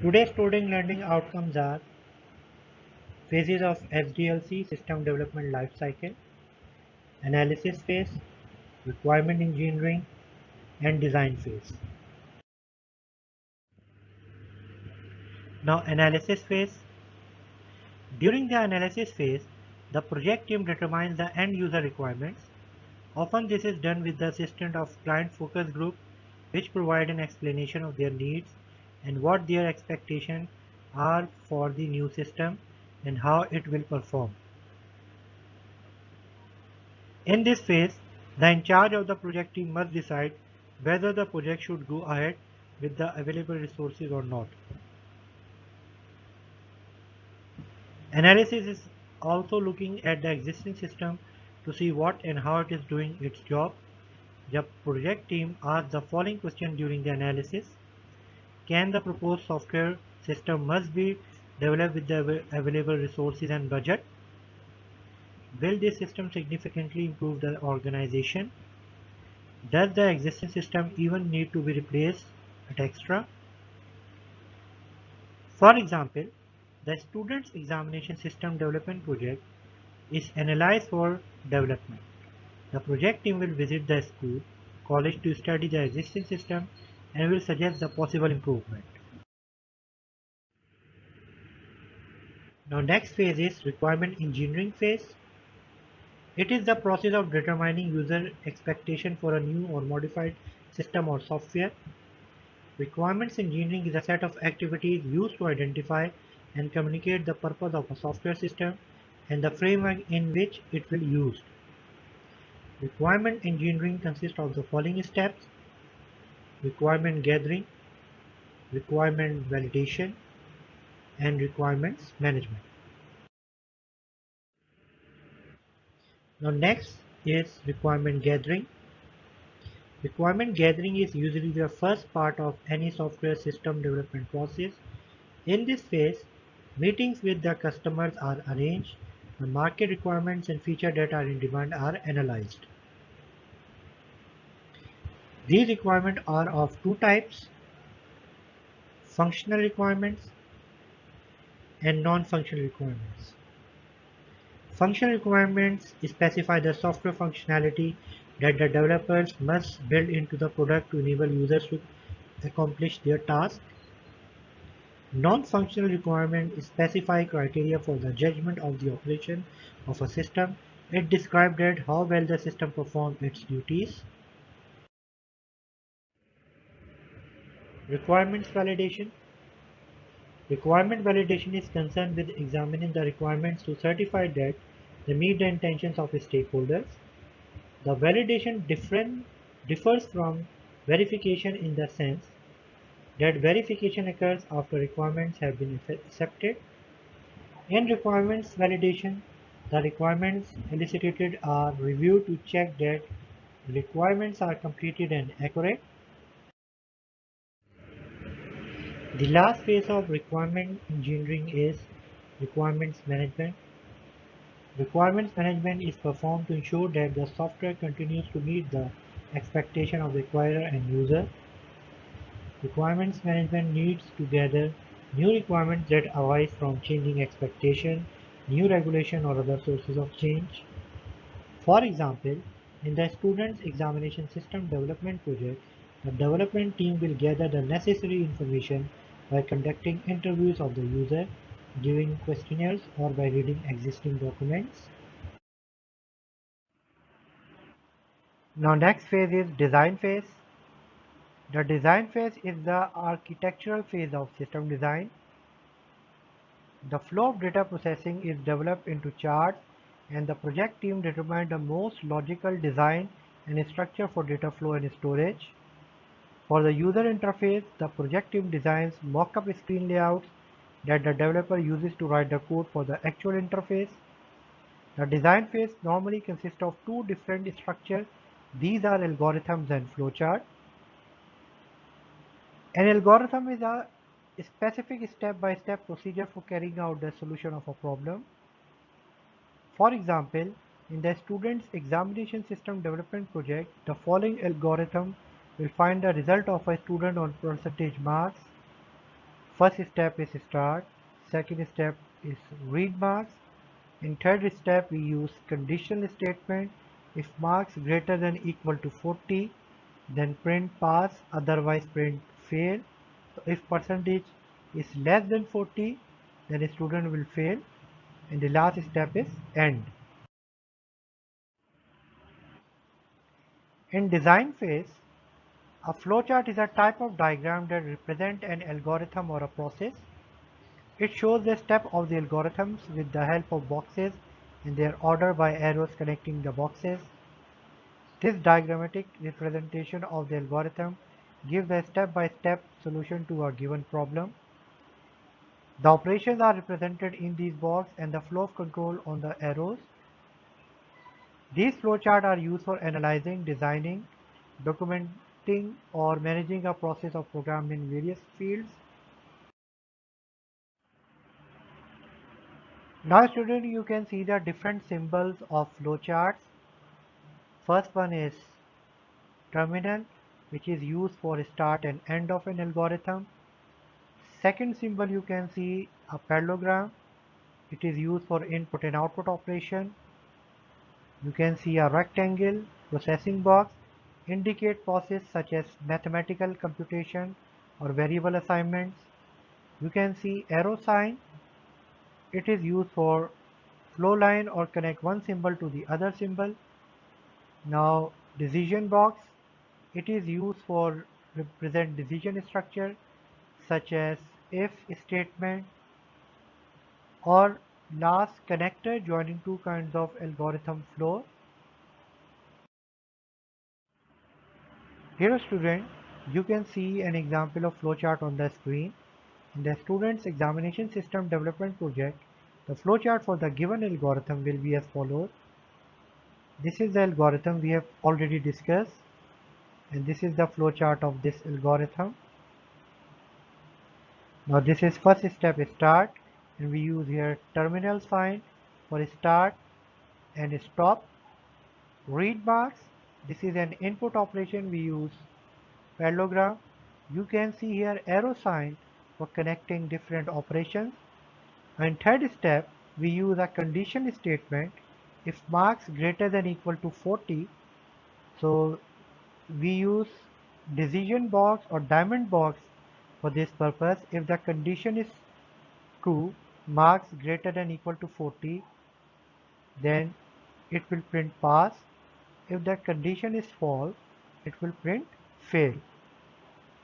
Today's student learning outcomes are phases of SDLC system development lifecycle, analysis phase, requirement engineering, and design phase. Now analysis phase. During the analysis phase, the project team determines the end user requirements. Often this is done with the assistance of client focus group, which provide an explanation of their needs and what their expectations are for the new system and how it will perform. In this phase, the in charge of the project team must decide whether the project should go ahead with the available resources or not. Analysis is also looking at the existing system to see what and how it is doing its job. The project team asks the following question during the analysis. Can the proposed software system must be developed with the available resources and budget? Will this system significantly improve the organization? Does the existing system even need to be replaced at extra? For example, the student's examination system development project is analyzed for development. The project team will visit the school, college to study the existing system and will suggest the possible improvement. Now next phase is requirement engineering phase. It is the process of determining user expectation for a new or modified system or software. Requirements engineering is a set of activities used to identify and communicate the purpose of a software system and the framework in which it will be used. Requirement engineering consists of the following steps: requirement gathering, requirement validation, and requirements management. Now next is requirement gathering. Requirement gathering is usually the first part of any software system development process. In this phase, meetings with the customers are arranged, the market requirements and features that are in demand are analyzed. These requirements are of two types: functional requirements and non-functional requirements. Functional requirements specify the software functionality that the developers must build into the product to enable users to accomplish their task. Non-functional requirements specify criteria for the judgment of the operation of a system. It describes that how well the system performs its duties. Requirements validation. Requirement validation is concerned with examining the requirements to certify that they meet the intentions of stakeholders. The validation differs from verification in the sense that verification occurs after requirements have been accepted. In requirements validation, the requirements elicited are reviewed to check that requirements are completed and accurate. The last phase of requirement engineering is requirements management. Requirements management is performed to ensure that the software continues to meet the expectation of the acquirer and user. Requirements management needs to gather new requirements that arise from changing expectation, new regulation or other sources of change. For example, in the student's examination system development project, the development team will gather the necessary information by conducting interviews of the user, giving questionnaires, or by reading existing documents. Now next phase is design phase. The design phase is the architectural phase of system design. The flow of data processing is developed into charts and the project team determines the most logical design and structure for data flow and storage. For the user interface, the project team designs mock-up screen layouts that the developer uses to write the code for the actual interface. The design phase normally consists of two different structures. These are algorithms and flowchart. An algorithm is a specific step-by-step procedure for carrying out the solution of a problem. For example, in the student's examination system development project, the following algorithm will find the result of a student on percentage marks. First step is start, second step is read marks. In third step we use conditional statement. If marks greater than equal to 40, then print pass, otherwise print fail. So if percentage is less than 40, then a student will fail. And the last step is end. In design phase, a flowchart is a type of diagram that represents an algorithm or a process. It shows the step of the algorithms with the help of boxes in their order by arrows connecting the boxes. This diagrammatic representation of the algorithm gives a step-by-step solution to a given problem. The operations are represented in these boxes and the flow of control on the arrows. These flowcharts are used for analyzing, designing, documenting, or managing a process of programming in various fields. Now student, you can see the different symbols of flowcharts. First one is terminal, which is used for start and end of an algorithm. Second symbol you can see a parallelogram. It is used for input and output operation. You can see a rectangle processing box indicate process such as mathematical computation or variable assignments. You can see arrow sign. It is used for flow line or connect one symbol to the other symbol. Now decision box. It is used for represent decision structure such as if statement or last connector joining two kinds of algorithm flow. Here student, you can see an example of flowchart on the screen. In the student's examination system development project, the flowchart for the given algorithm will be as follows. This is the algorithm we have already discussed, and this is the flowchart of this algorithm. Now this is first step start, and we use here terminal sign for start and stop. Read marks, this is an input operation, we use parallelogram. You can see here arrow sign for connecting different operations. And third step, we use a condition statement. If marks greater than equal to 40, so we use decision box or diamond box for this purpose. If the condition is true, marks greater than equal to 40, then it will print pass. If the condition is false, it will print fail.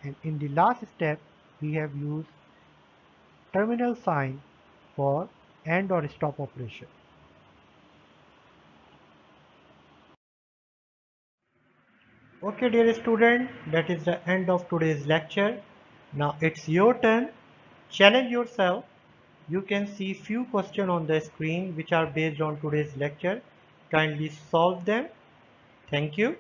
And in the last step, we have used terminal sign for end or stop operation. Okay dear student, that is the end of today's lecture. Now it's your turn. Challenge yourself. You can see few questions on the screen which are based on today's lecture. Kindly solve them. Thank you.